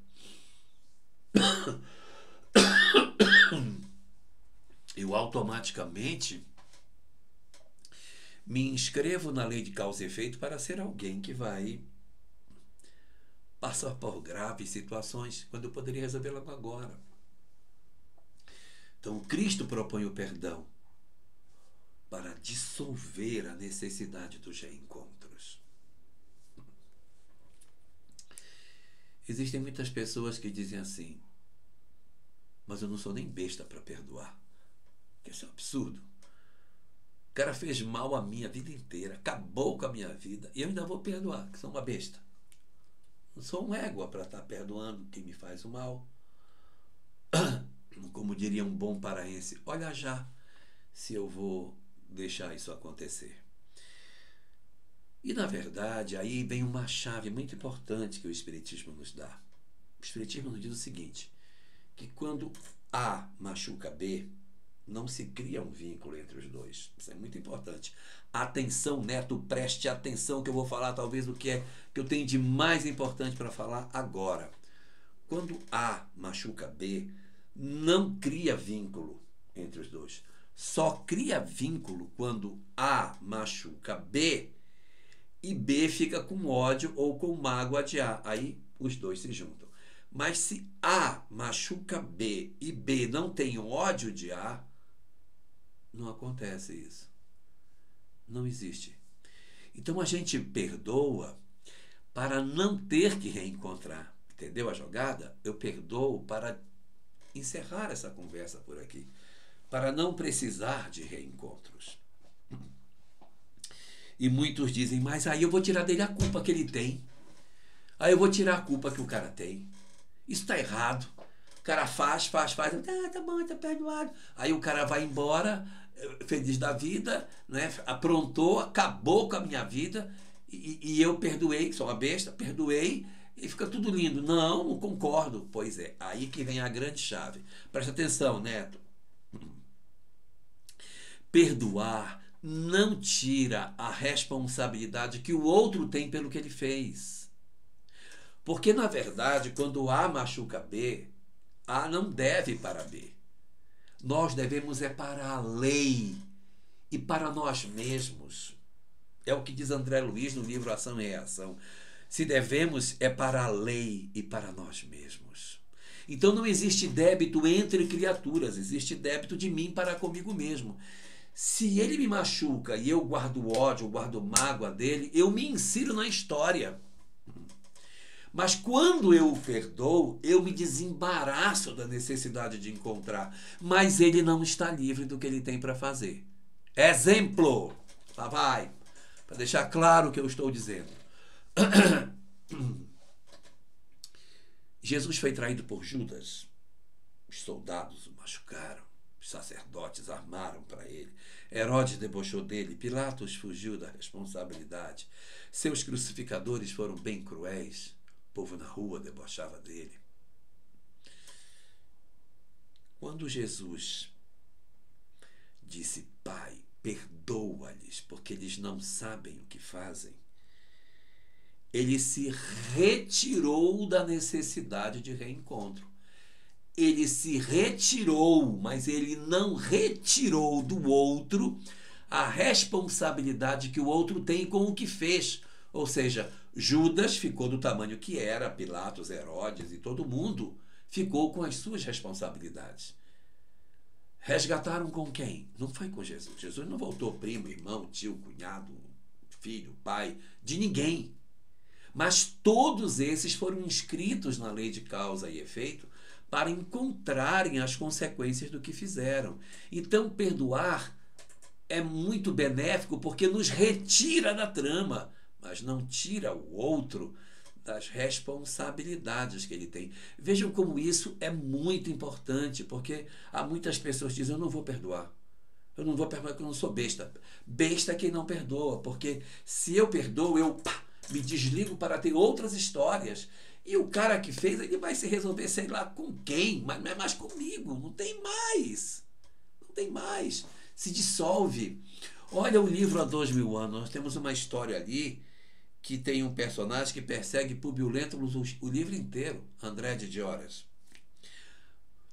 eu automaticamente me inscrevo na lei de causa e efeito para ser alguém que vai passa por graves situações quando eu poderia resolvê-la agora. Então, Cristo propõe o perdão para dissolver a necessidade dos reencontros. Existem muitas pessoas que dizem assim: mas eu não sou nem besta para perdoar. Isso é um absurdo. O cara fez mal a minha vida inteira, acabou com a minha vida, e eu ainda vou perdoar, que sou uma besta. Não sou um égua para estar perdoando quem me faz o mal. Como diria um bom paraense, olha já se eu vou deixar isso acontecer. E, na verdade, aí vem uma chave muito importante que o Espiritismo nos dá. O Espiritismo nos diz o seguinte, que quando A machuca B, não se cria um vínculo entre os dois. Isso é muito importante. Atenção, Neto, preste atenção que eu vou falar talvez o que eu tenho de mais importante para falar agora. Quando A machuca B, não cria vínculo entre os dois. Só cria vínculo quando A machuca B e B fica com ódio ou com mágoa de A. Aí os dois se juntam. Mas se A machuca B e B não tem ódio de A, não acontece isso. Não existe. Então a gente perdoa para não ter que reencontrar. Entendeu a jogada? Eu perdoo para encerrar essa conversa por aqui. Para não precisar de reencontros. E muitos dizem, mas aí eu vou tirar dele a culpa que ele tem. Aí eu vou tirar a culpa que o cara tem. Isso está errado. O cara faz. Tá bom, tá perdoado. Aí o cara vai embora, feliz da vida, né? Aprontou, acabou com a minha vida. E eu perdoei, sou uma besta, perdoei e fica tudo lindo. Não concordo. Pois é, aí que vem a grande chave. Presta atenção, Neto. Perdoar não tira a responsabilidade que o outro tem pelo que ele fez. Porque, na verdade, quando A machuca B, A não deve para B. Nós devemos para a lei e para nós mesmos. É o que diz André Luiz no livro Ação e Reação. Se devemos para a lei e para nós mesmos. Então não existe débito entre criaturas, existe débito de mim para comigo mesmo. Se ele me machuca e eu guardo ódio, eu guardo mágoa dele, eu me insiro na história. Mas quando eu o perdoo, eu me desembaraço da necessidade de encontrar. Mas ele não está livre do que ele tem para fazer. Exemplo! Lá vai! Para deixar claro o que eu estou dizendo. Jesus foi traído por Judas. Os soldados o machucaram. Os sacerdotes armaram para ele. Herodes debochou dele. Pilatos fugiu da responsabilidade. Seus crucificadores foram bem cruéis. O povo na rua debochava dele. Quando Jesus disse, Pai, perdoa-lhes, porque eles não sabem o que fazem, ele se retirou da necessidade de reencontro. Ele se retirou, mas ele não retirou do outro a responsabilidade que o outro tem com o que fez. Ou seja, Judas ficou do tamanho que era, Pilatos, Herodes e todo mundo ficou com as suas responsabilidades. Resgataram com quem? Não foi com Jesus. Jesus não voltou primo, irmão, tio, cunhado, filho, pai, de ninguém. Mas todos esses foram inscritos na lei de causa e efeito para encontrarem as consequências do que fizeram. Então, perdoar é muito benéfico porque nos retira da trama, mas não tira o outro das responsabilidades que ele tem. Vejam como isso é muito importante, porque há muitas pessoas que dizem, eu não vou perdoar. Eu não vou perdoar porque eu não sou besta. Besta é quem não perdoa, porque se eu perdoo, eu me desligo para ter outras histórias. E o cara que fez, ele vai se resolver, sei lá, com quem, mas não é mais comigo, não tem mais. Não tem mais. Se dissolve. Olha o livro Há 2000 anos, nós temos uma história ali que tem um personagem que persegue Públio Lentulus o livro inteiro, André de Dioras.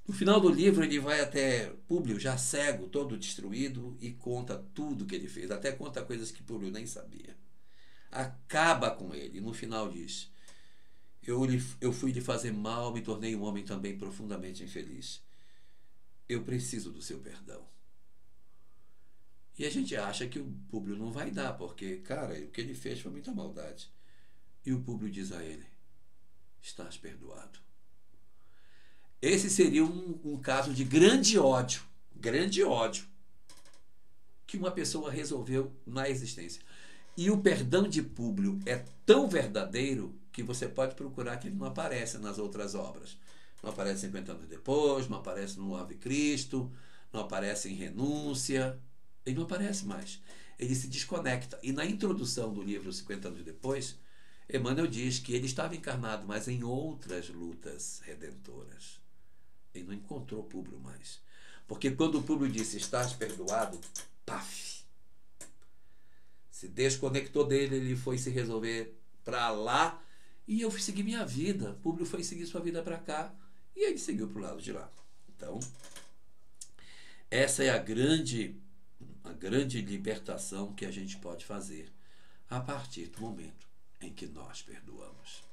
No final do livro ele vai até Públio, já cego, todo destruído, e conta tudo que ele fez, até conta coisas que Públio nem sabia. Acaba com ele, e no final diz, Eu fui lhe fazer mal, me tornei um homem também profundamente infeliz. Eu preciso do seu perdão. E a gente acha que o Públio não vai dar, porque, cara, o que ele fez foi muita maldade. E o Públio diz a ele: estás perdoado. Esse seria um caso de grande ódio que uma pessoa resolveu na existência. E o perdão de Públio é tão verdadeiro que você pode procurar que ele não aparece nas outras obras. Não aparece 50 anos depois, não aparece no Ave Cristo, não aparece em Renúncia. Ele não aparece mais. Ele se desconecta. E na introdução do livro 50 anos depois, Emmanuel diz que ele estava encarnado, mas em outras lutas redentoras. Ele não encontrou Públio mais. Porque quando o Públio disse: estás perdoado, paf! Se desconectou dele, ele foi se resolver para lá e eu fui seguir minha vida. Públio foi seguir sua vida para cá e ele seguiu para o lado de lá. Então, essa é a grande libertação que a gente pode fazer a partir do momento em que nós perdoamos.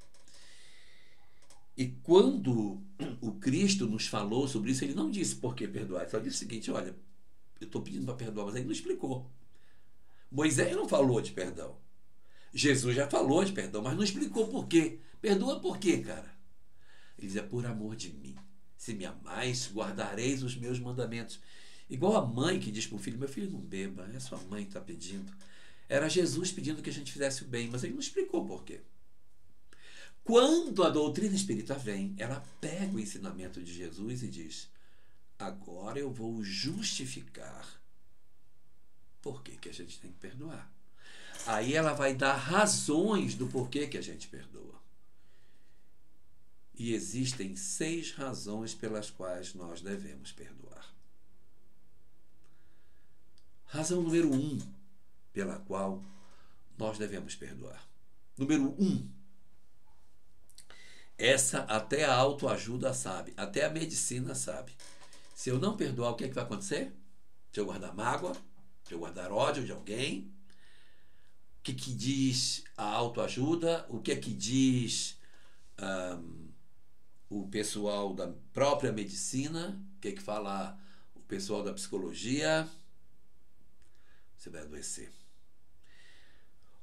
E quando o Cristo nos falou sobre isso, ele não disse por que perdoar, ele só disse o seguinte: olha, eu estou pedindo para perdoar, mas ele não explicou. Moisés não falou de perdão. Jesus já falou de perdão, mas não explicou por quê. Perdoa por quê, cara? Ele diz: é por amor de mim. Se me amais, guardareis os meus mandamentos. Igual a mãe que diz para o filho: meu filho, não beba, é sua mãe que está pedindo. Era Jesus pedindo que a gente fizesse o bem, mas ele não explicou por quê. Quando a doutrina espírita vem, ela pega o ensinamento de Jesus e diz: agora eu vou justificar por que a gente tem que perdoar. Aí ela vai dar razões do porquê que a gente perdoa. E existem 6 razões pelas quais nós devemos perdoar. Razão número 1 pela qual nós devemos perdoar. Número 1. Essa até a autoajuda sabe, até a medicina sabe. Se eu não perdoar, o que é que vai acontecer? Se eu guardar mágoa, se eu guardar ódio de alguém, o que diz a autoajuda? O que diz o pessoal da própria medicina? O que fala o pessoal da psicologia? Você vai adoecer.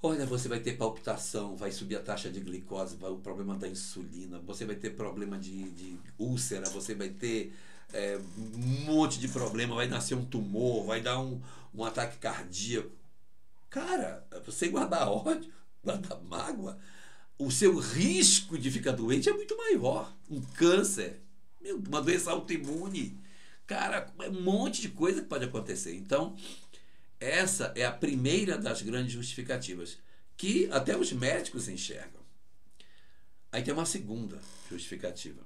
Olha, você vai ter palpitação, vai subir a taxa de glicose, o problema da insulina, você vai ter problema de úlcera, você vai ter um monte de problema, vai nascer um tumor, vai dar um ataque cardíaco. Cara, você guardar ódio, guardar mágoa, o seu risco de ficar doente é muito maior. Um câncer, uma doença autoimune. Cara, é um monte de coisa que pode acontecer. Então, essa é a primeira das grandes justificativas, que até os médicos enxergam. Aí tem uma segunda justificativa.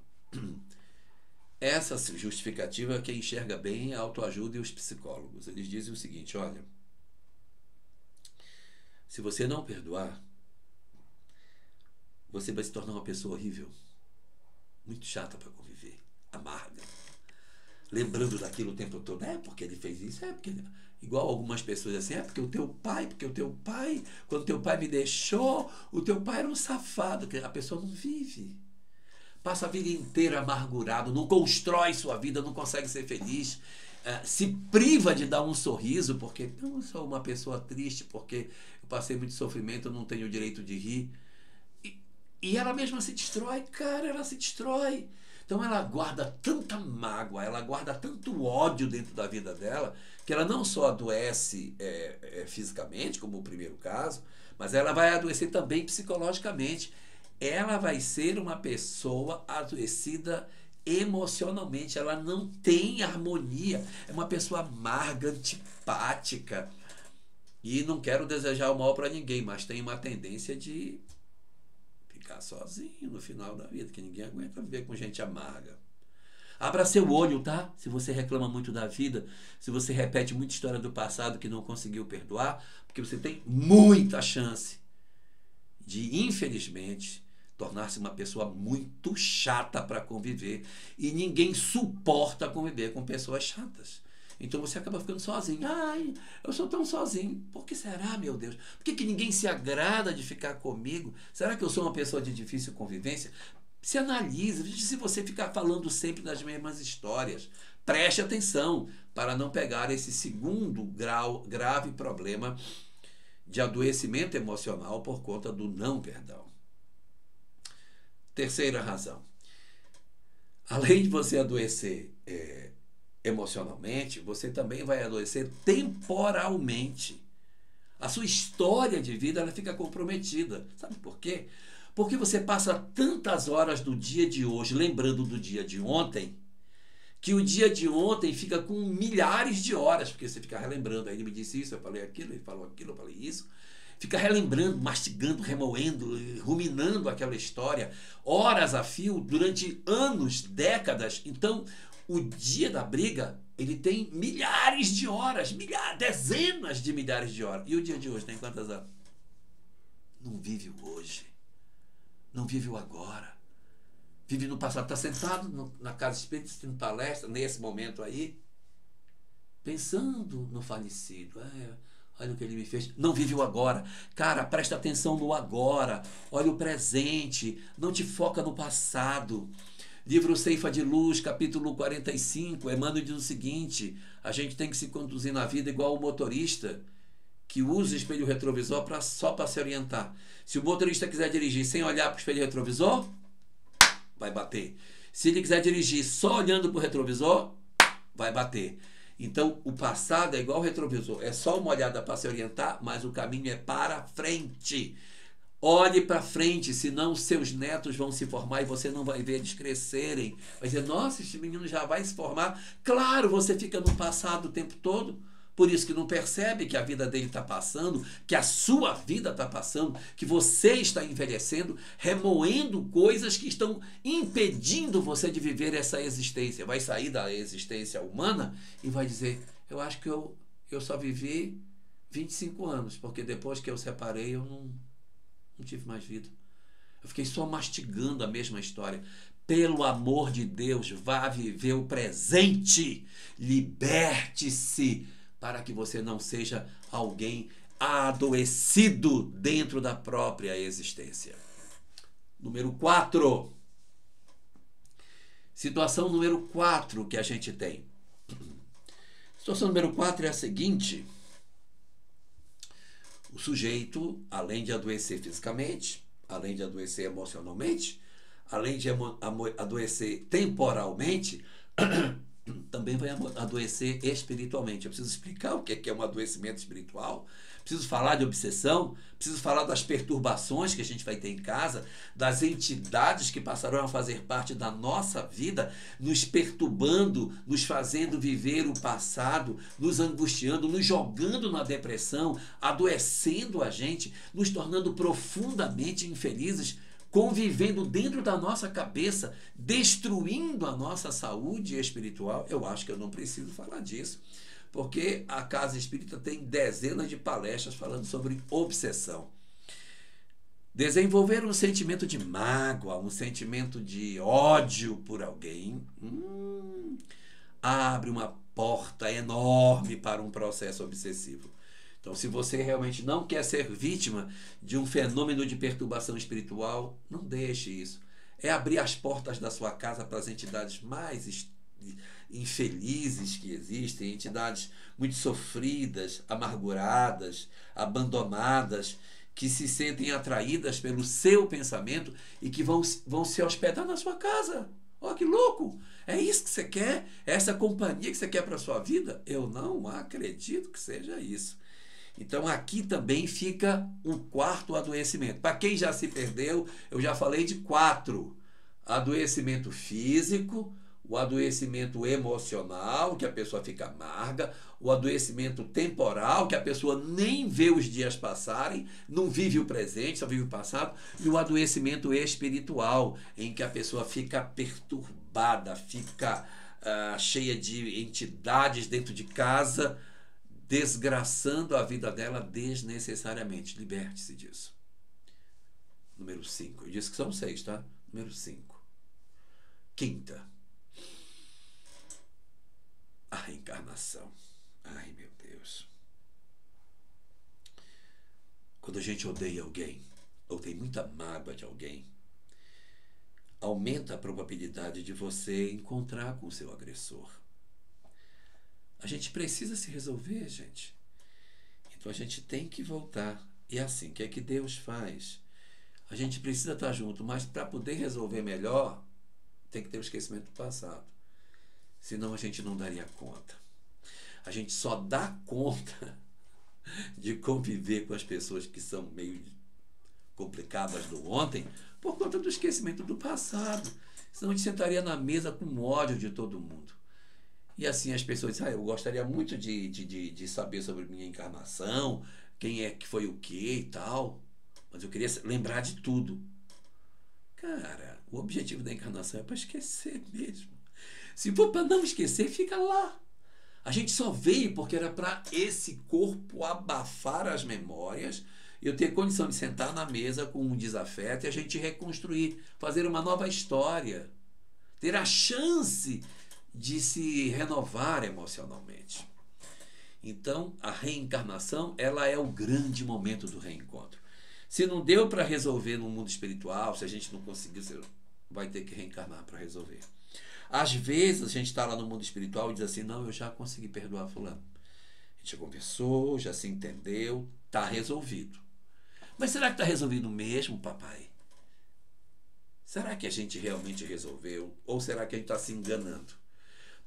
Essa justificativa, quem enxerga bem é a autoajuda e os psicólogos. Eles dizem o seguinte: olha, se você não perdoar, você vai se tornar uma pessoa horrível, muito chata para conviver, amarga, lembrando daquilo o tempo todo. É porque ele fez isso, é porque... Igual algumas pessoas assim: é porque o teu pai, quando teu pai me deixou, o teu pai era um safado. A pessoa não vive. Passa a vida inteira amargurado, não constrói sua vida, não consegue ser feliz, se priva de dar um sorriso, porque eu sou uma pessoa triste, porque eu passei muito sofrimento, eu não tenho o direito de rir. E ela mesma se destrói, cara, ela se destrói. Então ela guarda tanta mágoa, ela guarda tanto ódio dentro da vida dela, que ela não só adoece fisicamente, como o primeiro caso, mas ela vai adoecer também psicologicamente. Ela vai ser uma pessoa adoecida emocionalmente, ela não tem harmonia, é uma pessoa amarga, antipática. E não quero desejar o mal para ninguém, mas tem uma tendência de ficar sozinho no final da vida, que ninguém aguenta viver com gente amarga. Abra seu olho, tá? Se você reclama muito da vida, se você repete muita história do passado que não conseguiu perdoar, porque você tem muita chance de, infelizmente, tornar-se uma pessoa muito chata para conviver. E ninguém suporta conviver com pessoas chatas. Então você acaba ficando sozinho. Ai, eu sou tão sozinho. Por que será, meu Deus? Por que ninguém se agrada de ficar comigo? Será que eu sou uma pessoa de difícil convivência? Se analise, veja se você ficar falando sempre das mesmas histórias. Preste atenção para não pegar esse segundo grave problema de adoecimento emocional por conta do não perdão. Terceira razão. Além de você adoecer emocionalmente, você também vai adoecer temporalmente. A sua história de vida ela fica comprometida. Sabe por quê? Porque você passa tantas horas do dia de hoje lembrando do dia de ontem, que o dia de ontem fica com milhares de horas, porque você fica relembrando. Aí ele me disse isso, eu falei aquilo, ele falou aquilo, eu falei isso. Fica relembrando, mastigando, remoendo, ruminando aquela história, horas a fio, durante anos, décadas. Então, o dia da briga, ele tem milhares de horas, dezenas de milhares de horas. E o dia de hoje tem quantas horas? Não vive o hoje. Não vive o agora. Vive no passado. Está sentado na casa espírita, assistindo palestra, nesse momento aí, pensando no falecido. Olha o que ele me fez. Não vive o agora. Cara, presta atenção no agora. Olha o presente. Não te foca no passado. Livro Ceifa de Luz, capítulo 45, Emmanuel diz o seguinte: a gente tem que se conduzir na vida igual o motorista que usa o espelho retrovisor só para se orientar. Se o motorista quiser dirigir sem olhar para o espelho retrovisor, vai bater. Se ele quiser dirigir só olhando para o retrovisor, vai bater. Então, o passado é igual o retrovisor. É só uma olhada para se orientar, mas o caminho é para frente. Olhe para frente, senão seus netos vão se formar e você não vai ver eles crescerem. Vai dizer, nossa, esse menino já vai se formar. Claro, você fica no passado o tempo todo. Por isso que não percebe que a vida dele está passando, que a sua vida está passando, que você está envelhecendo, remoendo coisas que estão impedindo você de viver essa existência. Vai sair da existência humana e vai dizer, eu acho que eu só vivi 25 anos, porque depois que eu separei eu não tive mais vida. Eu fiquei só mastigando a mesma história. Pelo amor de Deus, vá viver o presente. Liberte-se para que você não seja alguém adoecido dentro da própria existência. Número 4. Situação número 4 que a gente tem. Situação número 4 é a seguinte. O sujeito, além de adoecer fisicamente, além de adoecer emocionalmente, além de adoecer temporalmente, também vai adoecer espiritualmente. Eu preciso explicar o que é um adoecimento espiritual, preciso falar de obsessão, preciso falar das perturbações que a gente vai ter em casa, das entidades que passarão a fazer parte da nossa vida, nos perturbando, nos fazendo viver o passado, nos angustiando, nos jogando na depressão, adoecendo a gente, nos tornando profundamente infelizes, convivendo dentro da nossa cabeça, destruindo a nossa saúde espiritual. Eu acho que eu não preciso falar disso, porque a Casa Espírita tem dezenas de palestras falando sobre obsessão. Desenvolver um sentimento de mágoa, um sentimento de ódio por alguém, abre uma porta enorme para um processo obsessivo. Então, se você realmente não quer ser vítima de um fenômeno de perturbação espiritual, não deixe isso. É abrir as portas da sua casa para as entidades mais infelizes que existem, entidades muito sofridas, amarguradas, abandonadas, que se sentem atraídas pelo seu pensamento e que vão se hospedar na sua casa. Olha que louco! É isso que você quer? É essa companhia que você quer para a sua vida? Eu não acredito que seja isso. Então aqui também fica um quarto adoecimento. Para quem já se perdeu, eu já falei de 4. Adoecimento físico, o adoecimento emocional, que a pessoa fica amarga, o adoecimento temporal, que a pessoa nem vê os dias passarem, não vive o presente, só vive o passado, e o adoecimento espiritual, em que a pessoa fica perturbada, fica cheia de entidades dentro de casa, desgraçando a vida dela desnecessariamente. Liberte-se disso. Número 5. Eu disse que são 6, tá? Número 5. 5ª. A reencarnação. Ai, meu Deus. Quando a gente odeia alguém, ou tem muita mágoa de alguém, aumenta a probabilidade de você encontrar com o seu agressor. A gente precisa se resolver, gente. Então a gente tem que voltar. E é assim, o que é que Deus faz? A gente precisa estar junto, mas para poder resolver melhor, tem que ter o esquecimento do passado. Senão a gente não daria conta. A gente só dá conta de conviver com as pessoas que são meio complicadas do ontem por conta do esquecimento do passado. Senão a gente sentaria na mesa com ódio de todo mundo. E assim as pessoas dizem, eu gostaria muito de saber sobre minha encarnação, quem é que foi o que e tal, mas eu queria lembrar de tudo. Cara, o objetivo da encarnação é para esquecer mesmo. Se for para não esquecer, fica lá. A gente só veio porque era para esse corpo abafar as memórias, eu ter condição de sentar na mesa com um desafeto e a gente reconstruir, fazer uma nova história, ter a chance de se renovar emocionalmente. Então, a reencarnação, ela é o grande momento do reencontro. Se não deu para resolver no mundo espiritual, se a gente não conseguiu, você vai ter que reencarnar para resolver. Às vezes a gente está lá no mundo espiritual e diz assim, não, eu já consegui perdoar fulano. A gente já conversou, já se entendeu, está resolvido. Mas será que está resolvido mesmo, papai? Será que a gente realmente resolveu? Ou será que a gente está se enganando?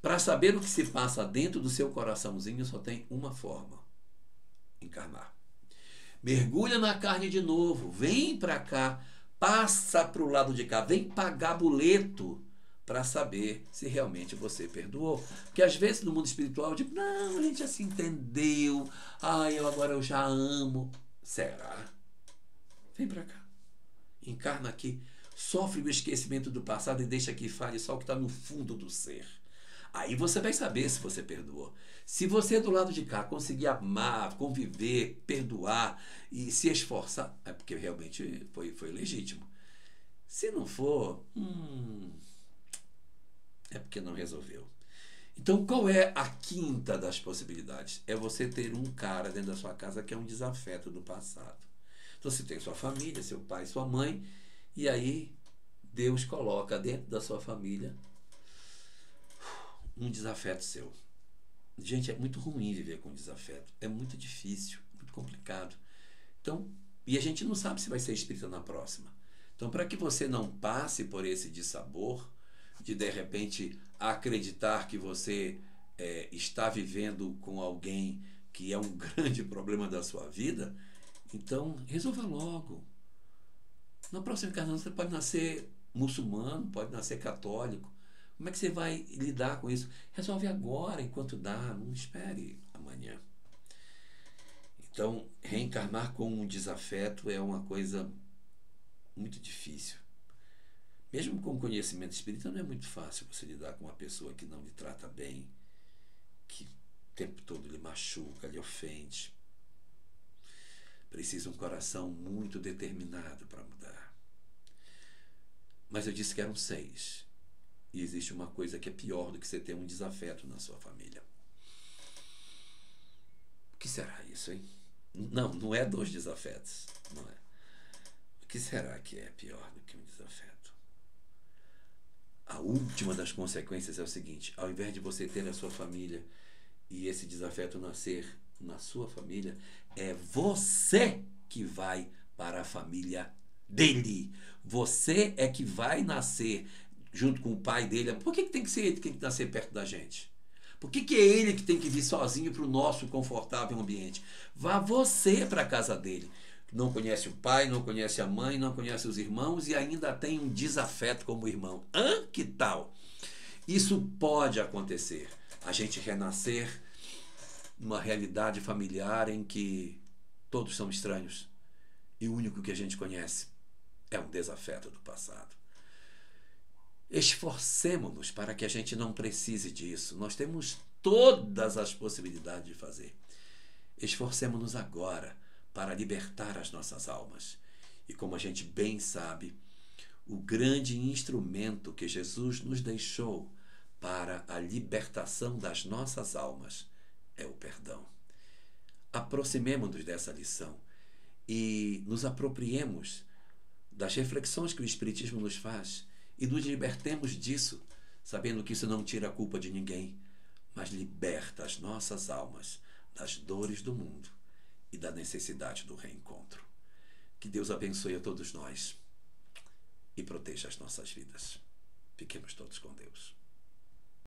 Para saber o que se passa dentro do seu coraçãozinho, só tem uma forma: encarnar. Mergulha na carne de novo, vem para cá, passa para o lado de cá, vem pagar boleto para saber se realmente você perdoou. Porque às vezes no mundo espiritual eu digo, não, a gente já se entendeu, agora eu já amo. Será? Vem para cá, encarna aqui, sofre o esquecimento do passado e deixa que fale só o que está no fundo do ser. Aí você vai saber se você perdoou. Se você do lado de cá conseguir amar, conviver, perdoar e se esforçar, é porque realmente foi legítimo. Se não for, é porque não resolveu. Então, qual é a quinta das possibilidades? É você ter um cara dentro da sua casa que é um desafeto do passado. Então, você tem sua família, seu pai, sua mãe, e aí Deus coloca dentro da sua família um desafeto seu. Gente, é muito ruim viver com desafeto. É muito difícil, muito complicado. Então, e a gente não sabe se vai ser espírita na próxima. Então, para que você não passe por esse dissabor, de repente acreditar que você está vivendo com alguém que é um grande problema da sua vida, então resolva logo. Na próxima encarnação você pode nascer muçulmano, pode nascer católico. Como é que você vai lidar com isso? Resolve agora, enquanto dá, não espere amanhã. Então, reencarnar com um desafeto é uma coisa muito difícil. Mesmo com conhecimento espírita, não é muito fácil você lidar com uma pessoa que não lhe trata bem, que o tempo todo lhe machuca, lhe ofende. Precisa um coração muito determinado para mudar. Mas eu disse que eram 6. E existe uma coisa que é pior do que você ter um desafeto na sua família. O que será isso, hein? Não é 2 desafetos. Não é. O que será que é pior do que um desafeto? A última das consequências é o seguinte: ao invés de você ter a sua família e esse desafeto nascer na sua família, é você que vai para a família dele. Você é que vai nascer junto com o pai dele. Por que tem que ser ele que tem que nascer perto da gente? Por que é ele que tem que vir sozinho para o nosso confortável ambiente? Vá você para a casa dele. Não conhece o pai, não conhece a mãe, não conhece os irmãos e ainda tem um desafeto como irmão. Que tal? Isso pode acontecer. A gente renascer numa realidade familiar em que todos são estranhos e o único que a gente conhece é um desafeto do passado. Esforcemo-nos para que a gente não precise disso. Nós temos todas as possibilidades de fazer. Esforcemo-nos agora para libertar as nossas almas. E como a gente bem sabe, o grande instrumento que Jesus nos deixou para a libertação das nossas almas é o perdão. Aproximemo-nos dessa lição e nos apropriemos das reflexões que o Espiritismo nos faz e nos libertemos disso, sabendo que isso não tira a culpa de ninguém, mas liberta as nossas almas das dores do mundo e da necessidade do reencontro. Que Deus abençoe a todos nós e proteja as nossas vidas. Fiquemos todos com Deus.